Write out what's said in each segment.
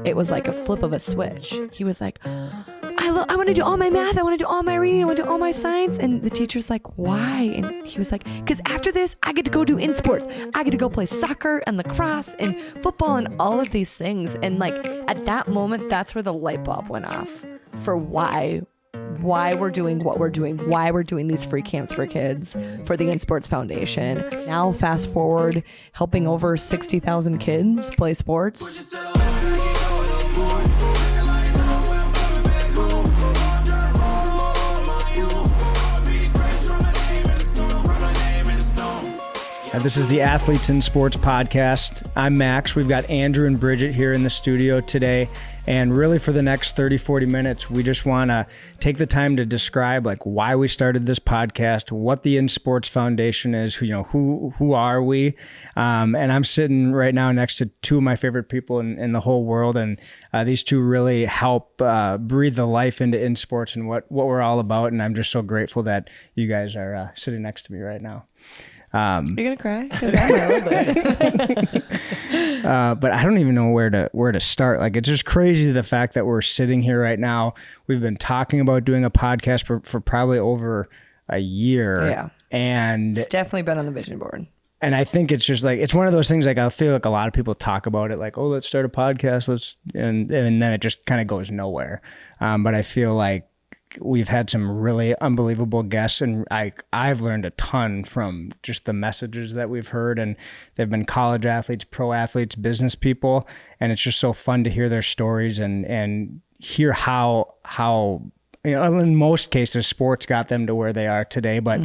it was like a flip of a switch. He was like, I want to do all my math. I want to do all my reading. I want to do all my science. And the teacher's like, why? And he was like, because after this, I get to go do InSports. I get to go play soccer and lacrosse and football and all of these things. And like at that moment, that's where the light bulb went off for why we're doing what we're doing, why we're doing these free camps for kids for the InSports Foundation. Now fast forward, helping over 60,000 kids play sports. This is the Athletes in Sports podcast. I'm Max. We've got Andrew and Bridget here in the studio today. And really for the next 30, 40 minutes, we just want to take the time to describe like why we started this podcast, what the InSports Foundation is, who are we? And I'm sitting right now next to two of my favorite people in the whole world. And these two really help breathe the life into InSports and what we're all about. And I'm just so grateful that you guys are sitting next to me right now. You're gonna cry? Because I'm a little bit. But I don't even know where to start. Like, it's just crazy the fact that we're sitting here right now. We've been talking about doing a podcast for probably over a year. Yeah, and it's definitely been on the vision board. And I think it's just like, it's one of those things, like I feel like a lot of people talk about it like, oh, let's start a podcast, and then it just kind of goes nowhere. But I feel like we've had some really unbelievable guests, and I've learned a ton from just the messages that we've heard, and they've been college athletes, pro athletes, business people, and it's just so fun to hear their stories and hear how in most cases sports got them to where they are today, but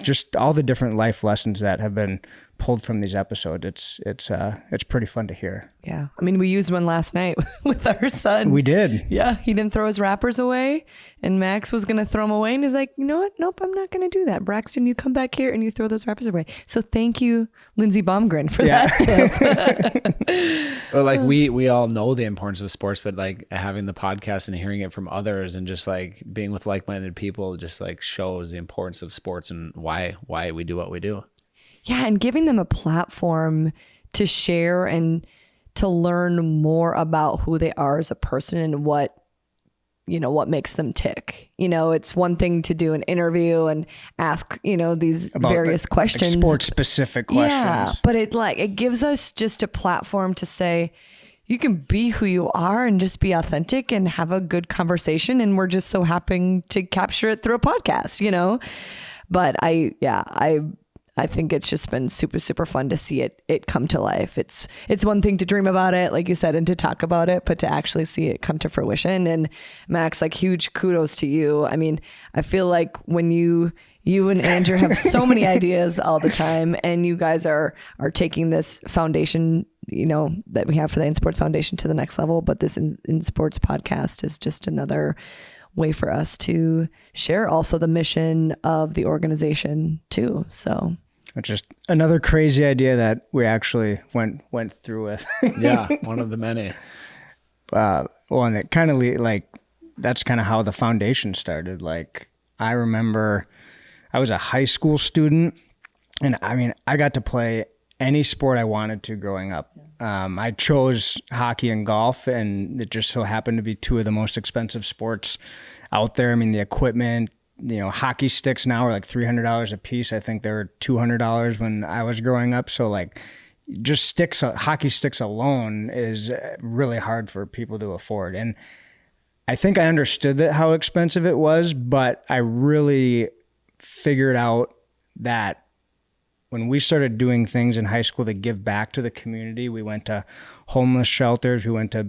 just all the different life lessons that have been pulled from these episodes. It's pretty fun to hear. Yeah. I mean, we used one last night with our son. We did. Yeah. He didn't throw his wrappers away, and Max was going to throw them away. And he's like, you know what? Nope, I'm not going to do that. Braxton, you come back here and you throw those wrappers away. So thank you, Lindsey Baumgren, for that tip. Well, like we all know the importance of sports, but like having the podcast and hearing it from others and just like being with like-minded people just like shows the importance of sports and why we do what we do. Yeah, and giving them a platform to share and to learn more about who they are as a person and what makes them tick. It's one thing to do an interview and ask, these about various questions. Like sports specific questions. Yeah, but it gives us just a platform to say, you can be who you are and just be authentic and have a good conversation. And we're just so happy to capture it through a podcast, But I think it's just been super, super fun to see it come to life. It's one thing to dream about it, like you said, and to talk about it, but to actually see it come to fruition. And Max, like, huge kudos to you. I mean, I feel like when you and Andrew have so many ideas all the time, and you guys are taking this foundation, that we have for the InSports Foundation to the next level. But this InSports podcast is just another way for us to share also the mission of the organization too. So it's just another crazy idea that we actually went through with. Yeah, one of the many. And it kind of that's kind of how the foundation started. Like, I remember I was a high school student, and I mean, I got to play any sport I wanted to growing up. I chose hockey and golf, and it just so happened to be two of the most expensive sports out there. I mean, the equipment, hockey sticks now are like $300 a piece. I think they were $200 when I was growing up. So like, just hockey sticks alone is really hard for people to afford. And I think I understood how expensive it was, but I really figured out that when we started doing things in high school to give back to the community, we went to homeless shelters, we went to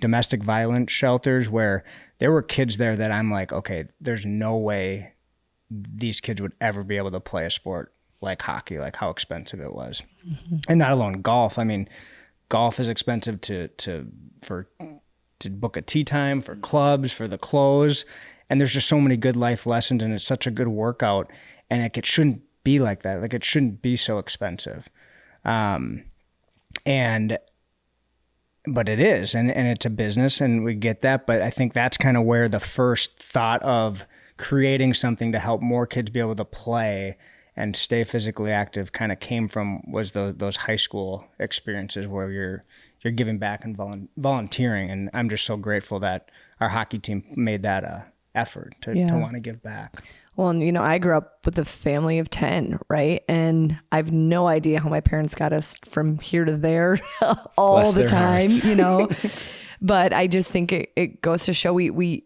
domestic violence shelters, where there were kids there that I'm like, okay, there's no way these kids would ever be able to play a sport like hockey, like how expensive it was. Mm-hmm. And not alone golf. I mean, golf is expensive to book a tee time, for clubs, for the clothes. And there's just so many good life lessons, and it's such a good workout, and it shouldn't be like that. Like, it shouldn't be so expensive. But it is, and it's a business, and we get that. But I think that's kind of where the first thought of creating something to help more kids be able to play and stay physically active kind of came from, was those high school experiences where you're giving back and volunteering. And I'm just so grateful that our hockey team made that effort to want to give back. Well, and I grew up with a family of 10, right? And I have no idea how my parents got us from here to there all Bless the their time, hearts. But I just think it goes to show we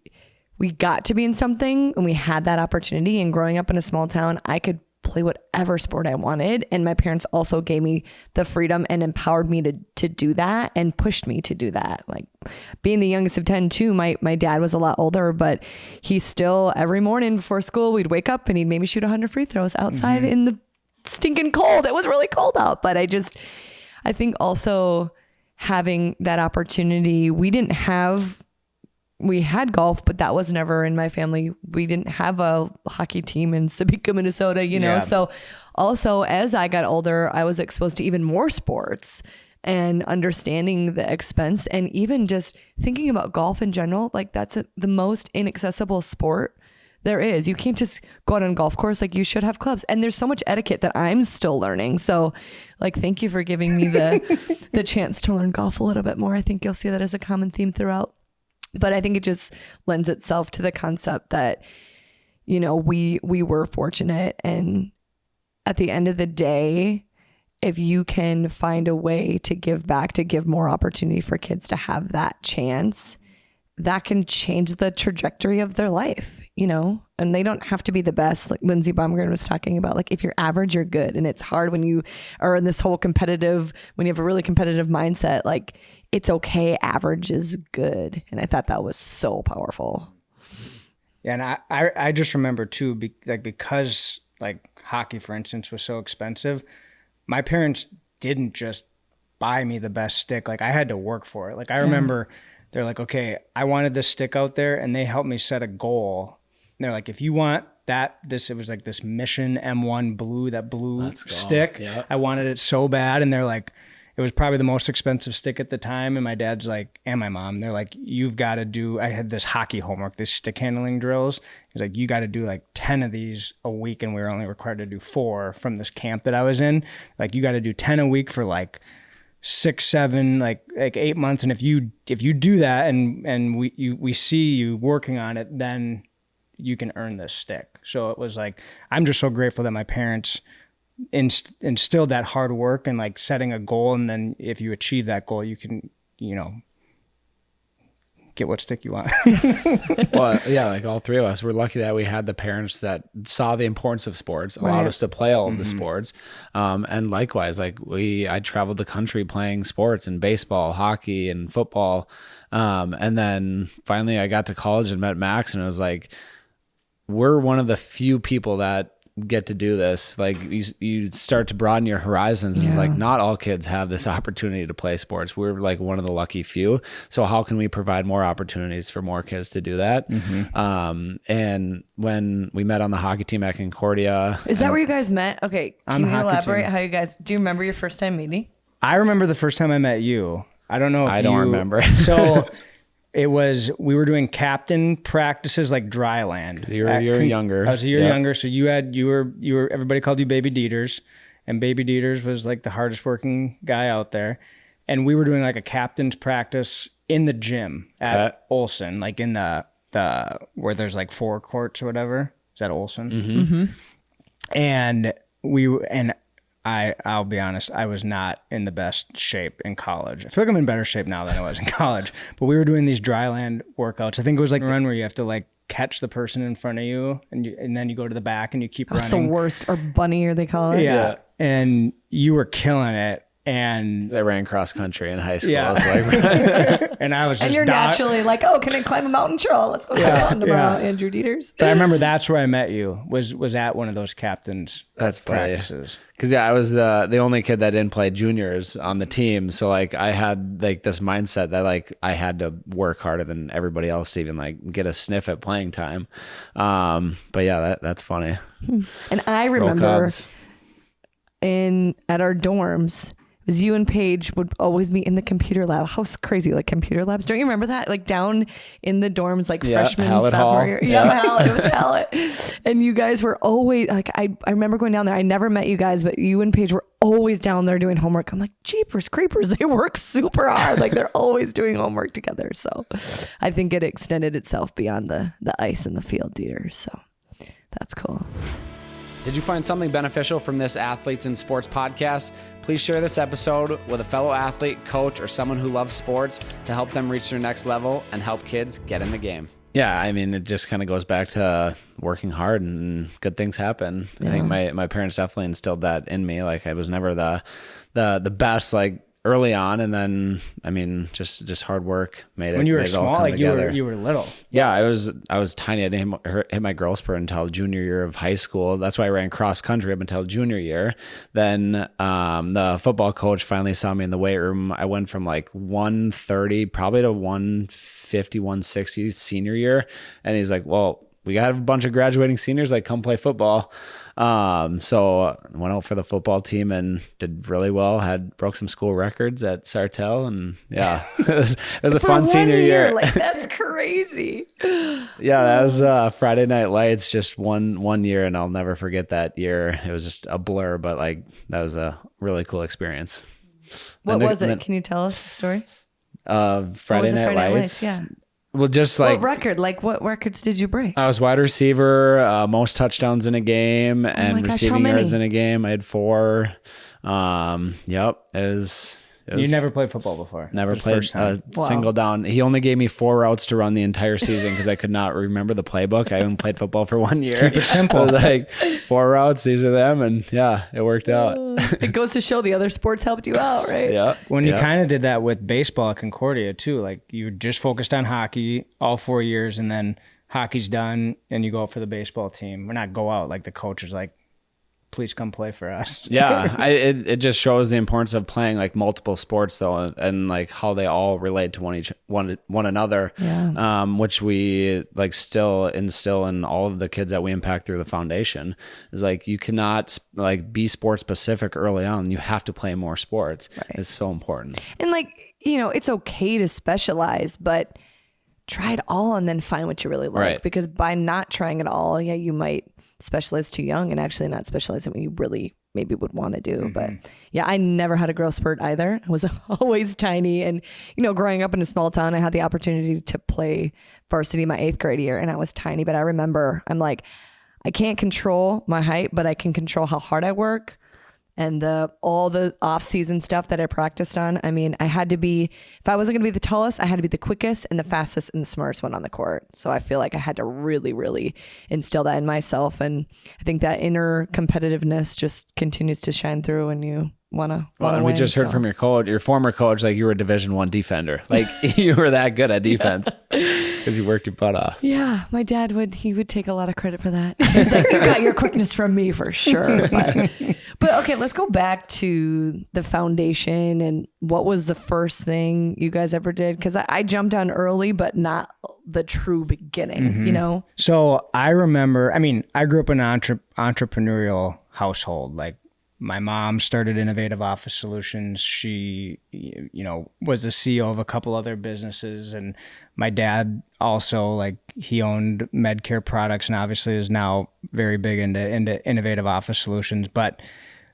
got to be in something and we had that opportunity. And growing up in a small town, I could play whatever sport I wanted. And my parents also gave me the freedom and empowered me to do that and pushed me to do that. Like being the youngest of 10 too, my dad was a lot older, but he still, every morning before school, we'd wake up and he'd maybe shoot 100 free throws outside in the stinking cold. It was really cold out, but I think also having that opportunity, we had golf, but that was never in my family. We didn't have a hockey team in Sabika, Minnesota, Yeah. So also as I got older, I was exposed to even more sports and understanding the expense and even just thinking about golf in general. Like that's the most inaccessible sport there is. You can't just go out on a golf course. Like you should have clubs. And there's so much etiquette that I'm still learning. So like, thank you for giving me the chance to learn golf a little bit more. I think you'll see that as a common theme throughout. But I think it just lends itself to the concept that, we were fortunate. And at the end of the day, if you can find a way to give back, to give more opportunity for kids to have that chance, that can change the trajectory of their life, and they don't have to be the best. Like Lindsey Baumgren was talking about, like if you're average, you're good. And it's hard when you are in this whole when you have a really competitive mindset, like it's okay. Average is good. And I thought that was so powerful. Yeah. And I just remember too, because like hockey, for instance, was so expensive, my parents didn't just buy me the best stick. Like I had to work for it. Like I remember they're like, okay, I wanted this stick out there, and they helped me set a goal. And they're like, if you want it was like this Mission M1 blue stick. Yeah. I wanted it so bad. And they're like, it was probably the most expensive stick at the time. And my dad's like, and my mom, they're like, you've got to do, I had this hockey homework, this stick handling drills. He's like, you got to do like 10 of these a week. And we were only required to do 4 from this camp that I was in. Like, you got to do 10 a week for like 6, 7, like 8 months. And if you do that and we see you working on it, then you can earn this stick. So it was like, I'm just so grateful that my parents instilled that hard work and like setting a goal. And then if you achieve that goal, you can, get what stick you want. Well, yeah, like all three of us, we're lucky that we had the parents that saw the importance of sports, allowed us to play all of the sports. And likewise, like I traveled the country playing sports and baseball, hockey and football. And then finally I got to college and met Max, and it was like, we're one of the few people that get to do this. Like you start to broaden your horizons, and it's like not all kids have this opportunity to play sports. We're like one of the lucky few. So how can we provide more opportunities for more kids to do that? And when we met on the hockey team at Concordia, is that where you guys met? Okay, can you elaborate how you guys? Do you remember your first time meeting? I remember the first time I met you. I don't know if I don't remember. So we were doing captain practices, like dry land. You're younger. I was a year younger. So you were, everybody called you Baby Deters, and Baby Deters was like the hardest working guy out there. And we were doing like a captain's practice in the gym at Olson, like in the where there's like 4 courts or whatever. Is that Olson? And I'll be honest, I was not in the best shape in college. I feel like I'm in better shape now than I was in college. But we were doing these dry land workouts. I think it was like a run where you have to like catch the person in front of you, and then you go to the back and you keep running. That's the worst, or bunny, or they call it. Yeah. And you were killing it. And I ran cross country in high school. Yeah. I was like, and I was just and you're naturally like, oh, can I climb a mountain? Sure, let's go climb a mountain tomorrow, Andrew Deters. But I remember that's where I met you, was at one of those captains' practices. Because I was the only kid that didn't play juniors on the team. So like I had like this mindset that like I had to work harder than everybody else to even like get a sniff at playing time. But yeah, that's funny. And I remember at our dorms, it was you and Paige would always meet in the computer lab. How crazy, like computer labs. Don't you remember that? Like down in the dorms, like freshman, sophomore year. Yeah, it was Hallett. And you guys were always like, I remember going down there. I never met you guys, but you and Paige were always down there doing homework. I'm like, jeepers creepers, they work super hard. Like they're always doing homework together. So I think it extended itself beyond the ice and the field, Deters. So that's cool. Did you find something beneficial from this Athletes in Sports podcast? Please share this episode with a fellow athlete, coach, or someone who loves sports to help them reach their next level and help kids get in the game. Yeah, I mean, it just kind of goes back to working hard and good things happen. Yeah. I think my parents definitely instilled that in me. Like I was never the best, like early on, and then I mean, just hard work made it. When you were small, like together. you were little. Yeah, I was tiny. I didn't hit my growth spurt until junior year of high school. That's why I ran cross country up until junior year. Then the football coach finally saw me in the weight room. I went from like 130 probably to 150, 160 senior year, and he's like, "Well, we got a bunch of graduating seniors. Like, come play football." So I went out for the football team and did really well. Broke some school records at Sartell, and yeah, it was a fun senior year. Like that's crazy. Yeah, that was Friday Night Lights, just one year, and I'll never forget that year. It was just a blur, but like that was a really cool experience. What was it? Can you tell us the story? Friday Night Lights. Yeah. Well, just like what record? Like what records did you break? I was wide receiver, most touchdowns in a game, and receiving yards in a game. I had 4. Yep, it was. You never played football before? Never played a single down. He only gave me 4 routes to run the entire season because I could not remember the playbook. I only played football for 1 year. Keep it simple. I was like 4 routes, these are them, and yeah, it worked out. It goes to show the other sports helped you out, right? Yeah. When you kind of did that with baseball at Concordia too, like you just focused on hockey all 4 years, and then hockey's done, and you go out for the baseball team. Or not go out, like the coach is like, please come play for us. Yeah, it just shows the importance of playing like multiple sports though, and like how they all relate to one another. Yeah. Which we like still instill in all of the kids that we impact through the foundation. Is like you cannot like be sport specific early on. You have to play more sports. Right. It's so important. And like it's okay to specialize, but try it all and then find what you really like. Right. Because by not trying it all, you might specialize too young and actually not specialize in what you really maybe would want to do. Mm-hmm. But yeah, I never had a growth spurt either. I was always tiny, and growing up in a small town, I had the opportunity to play varsity my 8th grade year, and I was tiny. But I remember I'm like, I can't control my height, but I can control how hard I work and all the off-season stuff that I practiced on. I mean, I had to be, if I wasn't going to be the tallest, I had to be the quickest and the fastest and the smartest one on the court. So I feel like I had to really, really instill that in myself. And I think that inner competitiveness just continues to shine through when you want to win. We just heard from your former coach, like you were a Division I defender. Like you were that good at defense because you worked your butt off. Yeah, my dad would take a lot of credit for that. He's like, you got your quickness from me for sure. But okay, let's go back to the foundation and what was the first thing you guys ever did? Because I jumped on early, but not the true beginning, So I remember, I grew up in an entrepreneurial household. Like, my mom started Innovative Office Solutions. She, was the CEO of a couple other businesses. And my dad also, like, he owned Medcare products and obviously is now very big into Innovative Office Solutions. But,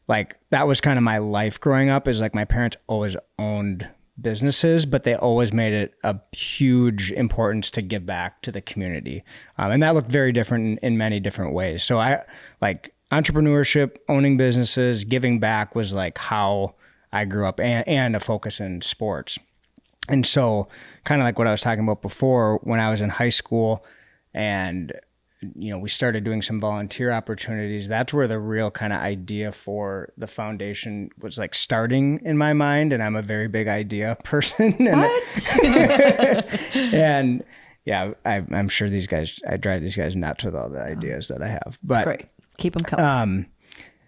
like, that was kind of my life growing up, is like my parents always owned businesses, but they always made it a huge importance to give back to the community. And that looked very different in many different ways. So entrepreneurship, owning businesses, giving back was like how I grew up, and a focus in sports. And so kind of like what I was talking about before, when I was in high school and, we started doing some volunteer opportunities, that's where the real kind of idea for the foundation was like starting in my mind. And I'm a very big idea person. What? And yeah, I'm sure I drive these guys nuts with all the ideas that I have. But that's great. Keep them coming.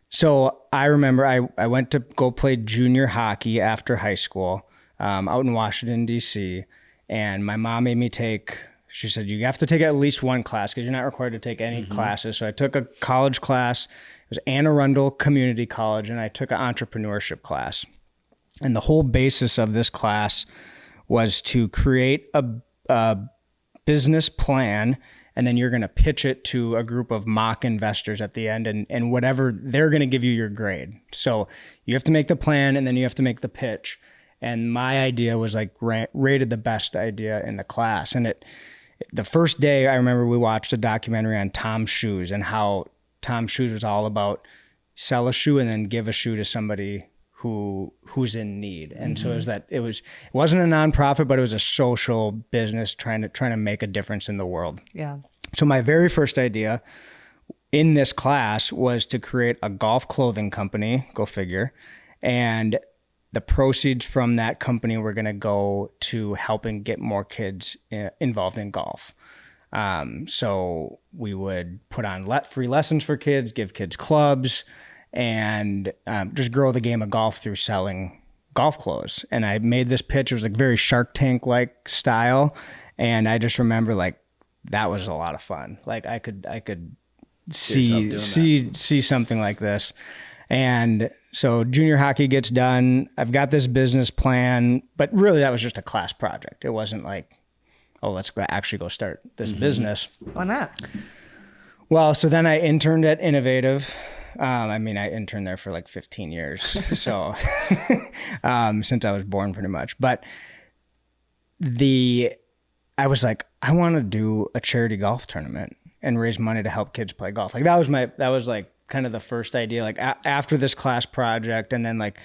So I remember I went to go play junior hockey after high school out in Washington, D.C. And my mom made me she said, you have to take at least one class because you're not required to take any classes. So I took a college class. It was Anne Arundel Community College, and I took an entrepreneurship class. And the whole basis of this class was to create a business plan, and then you're going to pitch it to a group of mock investors at the end, and whatever, they're going to give you your grade. So you have to make the plan, and then you have to make the pitch. And my idea was like rated the best idea in the class. And the first day, I remember we watched a documentary on Tom's Shoes and how Tom's Shoes was all about sell a shoe and then give a shoe to somebody who's in need. And so it wasn't a nonprofit, but it was a social business trying to make a difference in the world. Yeah. So my very first idea in this class was to create a golf clothing company, go figure. And the proceeds from that company were going to go to helping get more kids involved in golf. So we would put on free lessons for kids, give kids clubs, and just grow the game of golf through selling golf clothes. And I made this pitch. It was like very Shark Tank-like style. And I just remember like that was a lot of fun. Like I could see something like this. And so junior hockey gets done. I've got this business plan, but really that was just a class project. It wasn't like, oh, let's actually go start this business. Why not? Well, so then I interned at Innovative. I interned there for like 15 years. So since I was born pretty much. But I was like, I want to do a charity golf tournament and raise money to help kids play golf. Like that was like kind of the first idea, like after this class project, and then like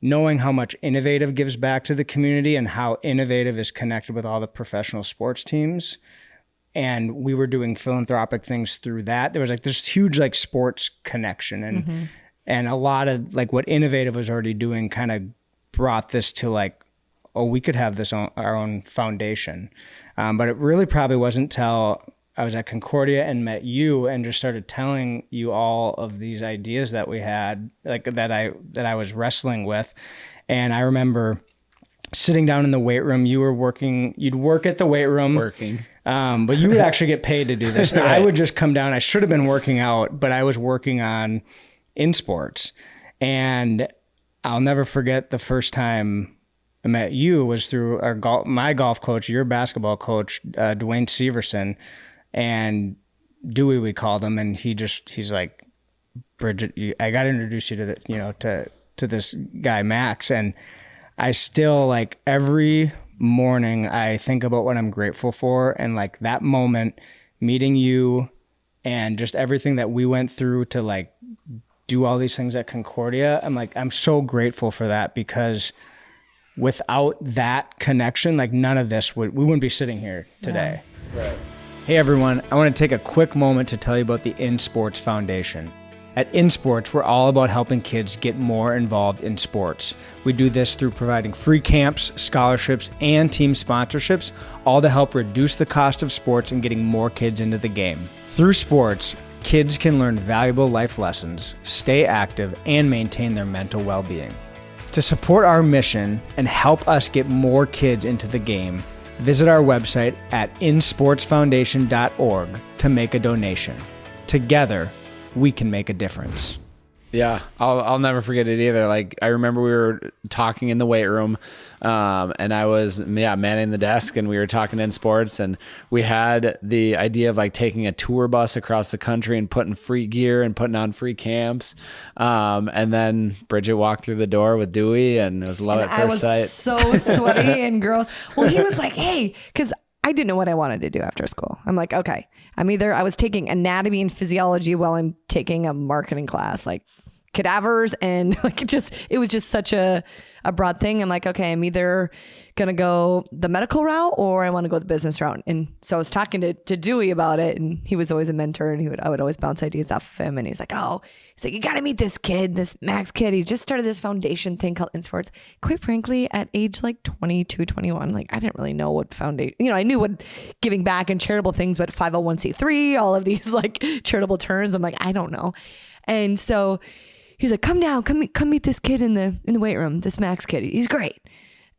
knowing how much Innovative gives back to the community and how Innovative is connected with all the professional sports teams. And we were doing philanthropic things through that. There was like this huge like sports connection, and a lot of like what Innovative was already doing kind of brought this to like, oh, we could have our own foundation. But it really probably wasn't till I was at Concordia and met you and just started telling you all of these ideas that we had, like that I was wrestling with. And I remember sitting down in the weight room. You'd work at the weight room. But you would actually get paid to do this. Right. I would just come down. I should have been working out, but I was working on InSports. And I'll never forget the first time I met you was through my golf coach, your basketball coach, Dwayne Severson, and Dewey, we called him. And he's like, Bridget, I got to introduce you to this guy, Max. And I still like every morning I think about what I'm grateful for, and like that moment meeting you and just everything that we went through to like do all these things at Concordia. I'm so grateful for that, because without that connection, like none of this we wouldn't be sitting here today. Yeah. Right. Hey everyone, I want to take a quick moment to tell you about the InSports Foundation. At InSports, we're all about helping kids get more involved in sports. We do this through providing free camps, scholarships, and team sponsorships, all to help reduce the cost of sports and getting more kids into the game. Through sports, kids can learn valuable life lessons, stay active, and maintain their mental well-being. To support our mission and help us get more kids into the game, visit our website at insportsfoundation.org to make a donation. Together, we can make a difference. Yeah, I'll never forget it either. Like I remember we were talking in the weight room, and I was manning the desk, and we were talking in sports, and we had the idea of like taking a tour bus across the country and putting free gear and putting on free camps. And then Bridget walked through the door with Dewey, and it was love at first sight. I was so sweaty and gross. Well, he was like, "Hey," because I didn't know what I wanted to do after school. I'm like, okay, I was taking anatomy and physiology while I'm taking a marketing class, like cadavers, and like it was just such a broad thing. I'm like, okay, I'm either going to go the medical route or I want to go the business route. And so I was talking to Dewey about it, and he was always a mentor, and I would always bounce ideas off of him. And he's like, you got to meet this kid, this Max kid. He just started this foundation thing called InSports. Quite frankly, at age like 22, 21, like I didn't really know what foundation, I knew what giving back and charitable things, but 501c3, all of these like charitable terms. I'm like, I don't know. And so he's like, come down, come meet this kid in the weight room, this Max kid. He's great.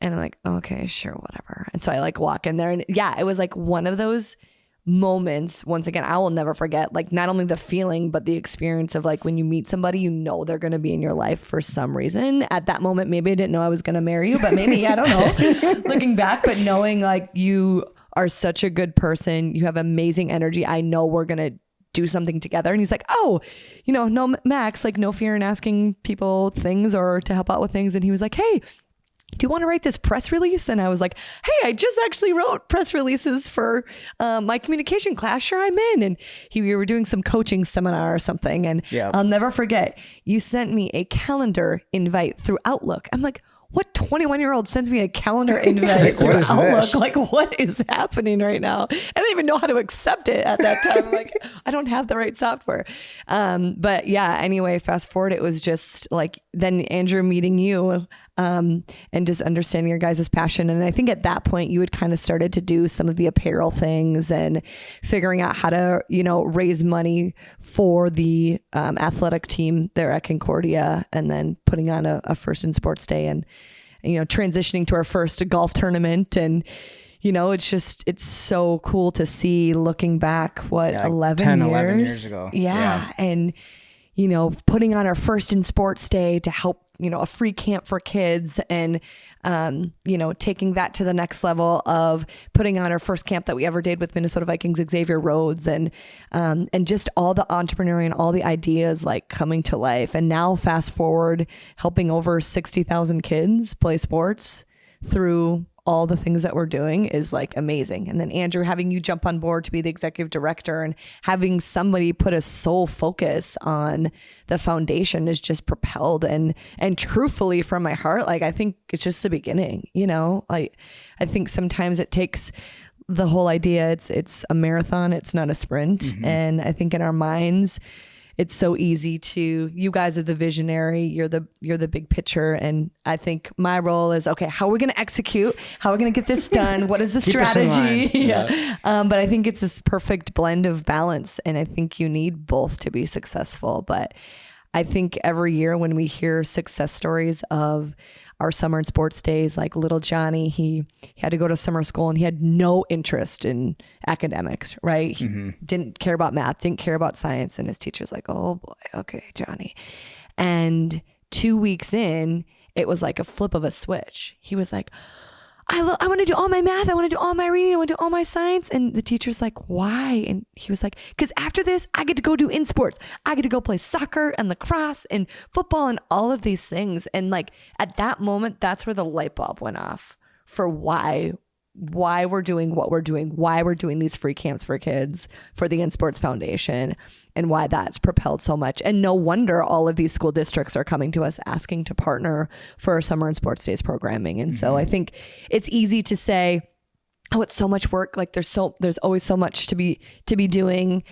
And I'm like, okay, sure, whatever. And so I like walk in there, and yeah, it was like one of those moments, once again, I will never forget, like not only the feeling, but the experience of like when you meet somebody, you know, they're going to be in your life for some reason. At that moment, maybe I didn't know I was going to marry you, but maybe, I don't know, looking back, but knowing like you are such a good person, you have amazing energy. I know we're going to do something together. And he's like, oh, you know, no, Max, like no fear in asking people things or to help out with things. And he was like, hey, do you want to write this press release? And I was like, hey, I just actually wrote press releases for my communication class. Sure, I'm in. And we were doing some coaching seminar or something. And I'll never forget, you sent me a calendar invite through Outlook. I'm like, what 21-year-old sends me a calendar invite through Outlook? This? Like, what is happening right now? I didn't even know how to accept it at that time. I'm like, I don't have the right software. But yeah, anyway, fast forward, it was just like, then Andrew meeting you and just understanding your guys' passion. And I think at that point, you had kind of started to do some of the apparel things and figuring out how to, you know, raise money for the athletic team there at Concordia, and then putting on a first in sports day and, you know, transitioning to our first golf tournament. And, you know, it's so cool to see looking back, what, 11 years ago. Yeah. And, you know, putting on our first in sports day to help, you know, a free camp for kids, and, you know, taking that to the next level of putting on our first camp that we ever did with Minnesota Vikings Xavier Rhodes, and just all the entrepreneurial and all the ideas like coming to life. And now fast forward, helping over 60,000 kids play sports through all the things that we're doing is like amazing. And then Andrew, having you jump on board to be the executive director and having somebody put a sole focus on the foundation is just propelled. And truthfully from my heart, like, I think it's just the beginning, you know, I think sometimes it takes the whole idea. It's a marathon. It's not a sprint. Mm-hmm. And I think in our minds, it's so easy to, you guys are the visionary, you're the big picture. And I think my role is, okay, how are we going to execute? How are we going to get this done? What is the strategy? Yeah. But I think it's this perfect blend of balance. And I think you need both to be successful. But I think every year when we hear success stories of our summer and sports days, like little Johnny, he had to go to summer school and he had no interest in academics, right? He didn't care about math, didn't care about science. And his teacher's like, oh boy, okay, Johnny. And 2 weeks in, it was like a flip of a switch. He was like, I want to do all my math. I want to do all my reading. I want to do all my science. And the teacher's like, why? And he was like, because after this, I get to go do InSports. I get to go play soccer and lacrosse and football and all of these things. And like at that moment, that's where the light bulb went off for why we're doing what we're doing, why we're doing these free camps for kids for the InSports Foundation, and why that's propelled so much. And no wonder all of these school districts are coming to us asking to partner for our summer and sports days programming. And so I think it's easy to say, oh, it's so much work. Like there's always so much to be doing.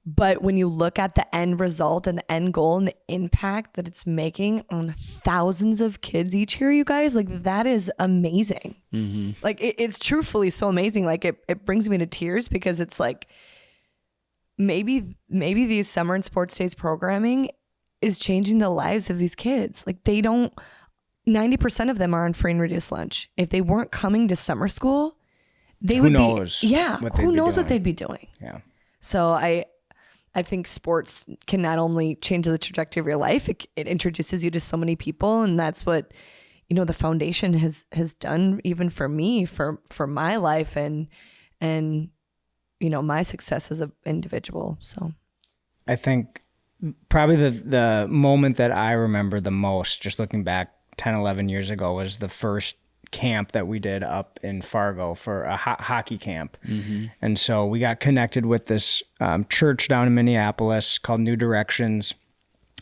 But when you look at the end result and the end goal and the impact that it's making on thousands of kids each year, you guys, like that is amazing. Mm-hmm. Like it's truthfully so amazing. Like it brings me to tears, because it's like, maybe these summer and sports days programming is changing the lives of these kids. Like 90% of them are on free and reduced lunch. If they weren't coming to summer school, who knows what they'd be doing. Yeah. So I think sports can not only change the trajectory of your life, it introduces you to so many people. And that's what, you know, the foundation has done even for me, for my life and, you know, my success as an individual. So I think probably the moment that I remember the most, just looking back 10, 11 years ago, was the first camp that we did up in Fargo for a hockey camp. Mm-hmm. And so we got connected with this church down in Minneapolis called New Directions.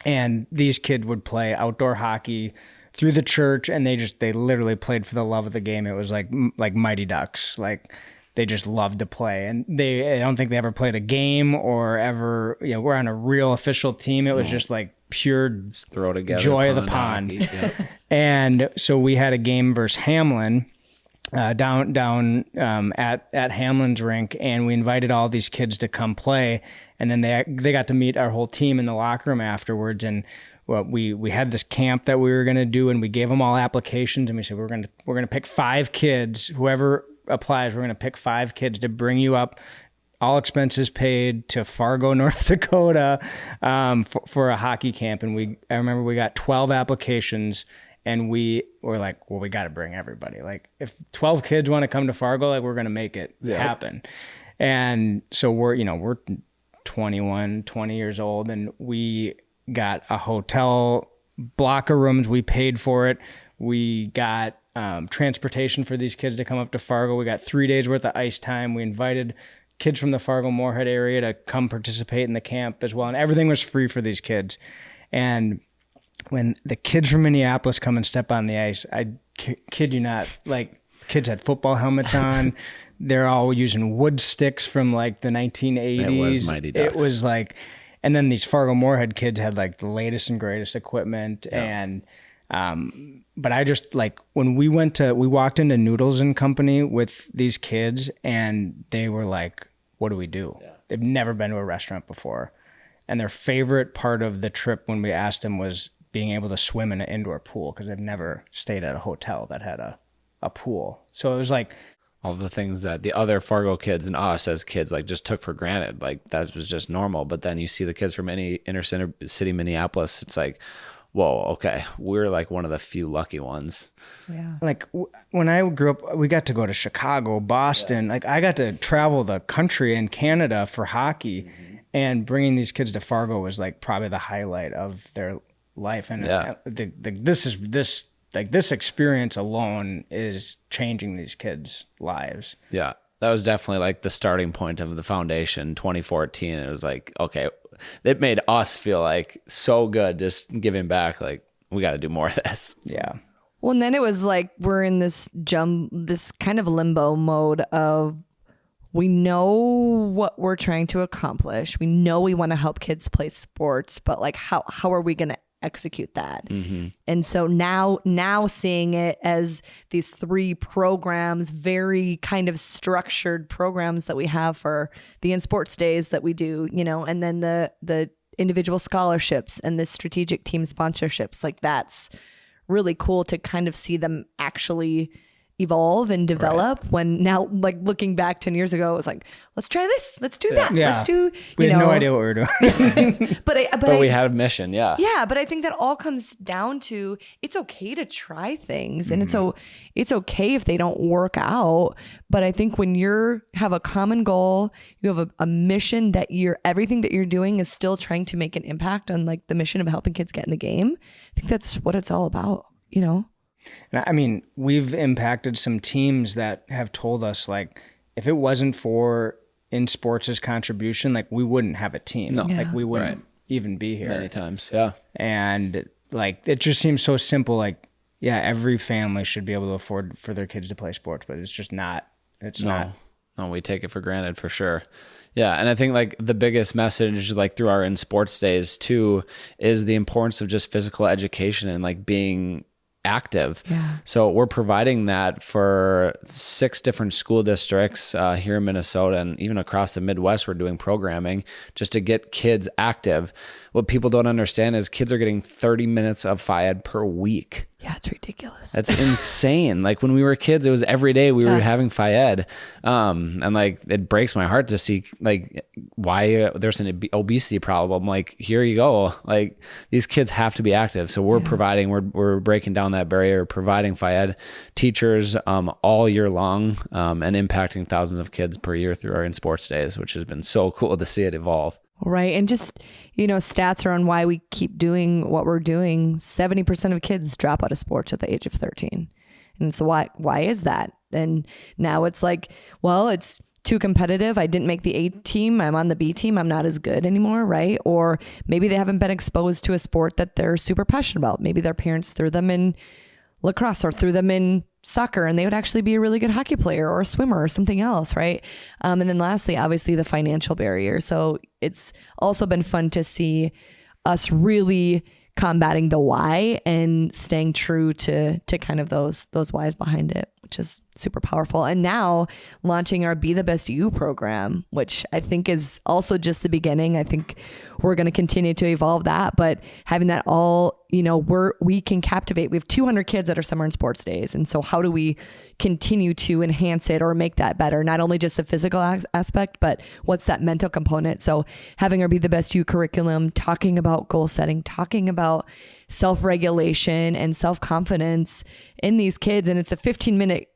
And these kids would play outdoor hockey through the church, and they literally played for the love of the game. It was like Mighty Ducks. Like they just loved to play. And I don't think they ever played a game or ever, you know, we're on a real official team. It was just like pure throw together joy of the pond. Yeah. And so we had a game versus Hamlin down at Hamlin's rink, and we invited all these kids to come play. And then they got to meet our whole team in the locker room afterwards. And well, we had this camp that we were going to do, and we gave them all applications, and we said we're going to pick 5 kids. Whoever applies, we're going to pick 5 kids to bring you up all expenses paid to Fargo, North Dakota, for a hockey camp. And I remember we got 12 applications, and we were like, well, we got to bring everybody. Like, if 12 kids want to come to Fargo, like, we're going to make it happen. And so we're 21, 20 years old, and we got a hotel block of rooms. We paid for it. We got transportation for these kids to come up to Fargo. We got 3 days worth of ice time. We invited kids from the Fargo-Moorhead area to come participate in the camp as well. And everything was free for these kids. And when the kids from Minneapolis come and step on the ice, I kid you not, like, kids had football helmets on. They're all using wood sticks from like the 1980s. It was Mighty Ducks. It was like, and then these Fargo-Moorhead kids had like the latest and greatest equipment. And, but I just, like, when we walked into Noodles and Company with these kids, and they were like, what do we do? Yeah. They've never been to a restaurant before. And their favorite part of the trip when we asked them was being able to swim in an indoor pool, because they've never stayed at a hotel that had a pool. So it was like, all the things that the other Fargo kids and us as kids like just took for granted, like that was just normal. But then you see the kids from any inner city Minneapolis, it's like, whoa, okay, we're like one of the few lucky ones. Yeah. Like when I grew up, we got to go to Chicago, Boston. Like, I got to travel the country and Canada for hockey, and bringing these kids to Fargo was like probably the highlight of their life. And this experience alone is changing these kids' lives. Yeah. That was definitely like the starting point of the foundation, 2014. It was like, okay, it made us feel like so good just giving back. Like, we got to do more of this. Yeah. Well, and then it was like we're in this kind of limbo mode of, we know what we're trying to accomplish. We know we want to help kids play sports, but like how are we going to execute that? And so now seeing it as these 3 programs, very kind of structured programs that we have for the InSports days that we do, and then the individual scholarships and the strategic team sponsorships, like, that's really cool to kind of see them actually evolve and develop. Right. When now, like, looking back 10 years ago, it was like, let's try this, let's do that. Yeah. Let's do, we had no idea what we were doing. but we had a mission. Yeah. Yeah. But I think that all comes down to, it's okay to try things, and it's okay if they don't work out. But I think when have a common goal, you have a mission that everything that you're doing is still trying to make an impact on, like, the mission of helping kids get in the game. I think that's what it's all about, And I mean, we've impacted some teams that have told us, like, if it wasn't for InSports' contribution, like, we wouldn't have a team. No. Like, we wouldn't even be here. Many times, yeah. And, like, it just seems so simple. Like, yeah, every family should be able to afford for their kids to play sports, but it's just not. It's not. No, we take it for granted for sure. Yeah, and I think, like, the biggest message, like, through our InSports days too, is the importance of just physical education and, like, being active. Yeah. So we're providing that for 6 different school districts here in Minnesota, and even across the Midwest. We're doing programming just to get kids active. What people don't understand is kids are getting 30 minutes of phy-ed per week. Yeah, it's ridiculous. That's insane. Like, when we were kids, it was every day we were having phy-ed. And, like, it breaks my heart to see, like, why there's an obesity problem. Like, here you go. Like, these kids have to be active. So we're providing, we're breaking down that barrier, providing phy-ed teachers all year long, and impacting thousands of kids per year through our InSports days, which has been so cool to see it evolve. Right. And just, stats are on why we keep doing what we're doing. 70% of kids drop out of sports at the age of 13. And so why is that? And now it's like, well, it's too competitive. I didn't make the A team. I'm on the B team. I'm not as good anymore. Right. Or maybe they haven't been exposed to a sport that they're super passionate about. Maybe their parents threw them in lacrosse or threw them in soccer, and they would actually be a really good hockey player or a swimmer or something else, right? And then lastly, obviously, the financial barrier. So it's also been fun to see us really combating the why and staying true to kind of those whys behind it, which is super powerful. And now launching our Be the Best You program, which I think is also just the beginning. I think we're going to continue to evolve that, but having that all, we can captivate. We have 200 kids at our summer and sports days. And so how do we continue to enhance it or make that better? Not only just the physical aspect, but what's that mental component? So having our Be the Best You curriculum, talking about goal setting, talking about self-regulation and self-confidence in these kids. And it's a 15-minute,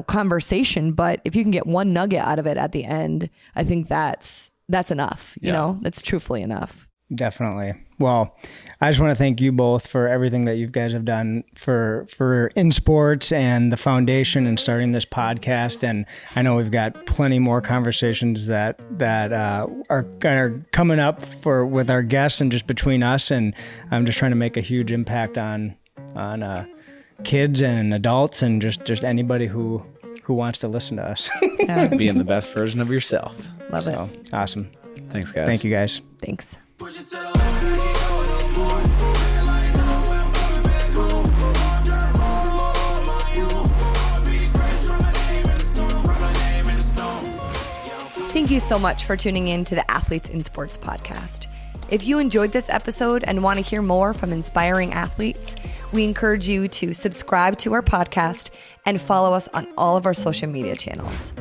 conversation, but if you can get one nugget out of it at the end, I think that's enough, that's truthfully enough. Definitely. Well, I just want to thank you both for everything that you guys have done for InSports and the foundation and starting this podcast. And I know we've got plenty more conversations that are coming up with our guests and just between us. And I'm just trying to make a huge impact on kids and adults and just anybody who wants to listen to us. Yeah. Being the best version of yourself. Love it. Awesome. Thanks, guys. Thank you, guys. Thanks. Thank you so much for tuning in to the Athletes in Sports podcast. If you enjoyed this episode and want to hear more from inspiring athletes, we encourage you to subscribe to our podcast and follow us on all of our social media channels.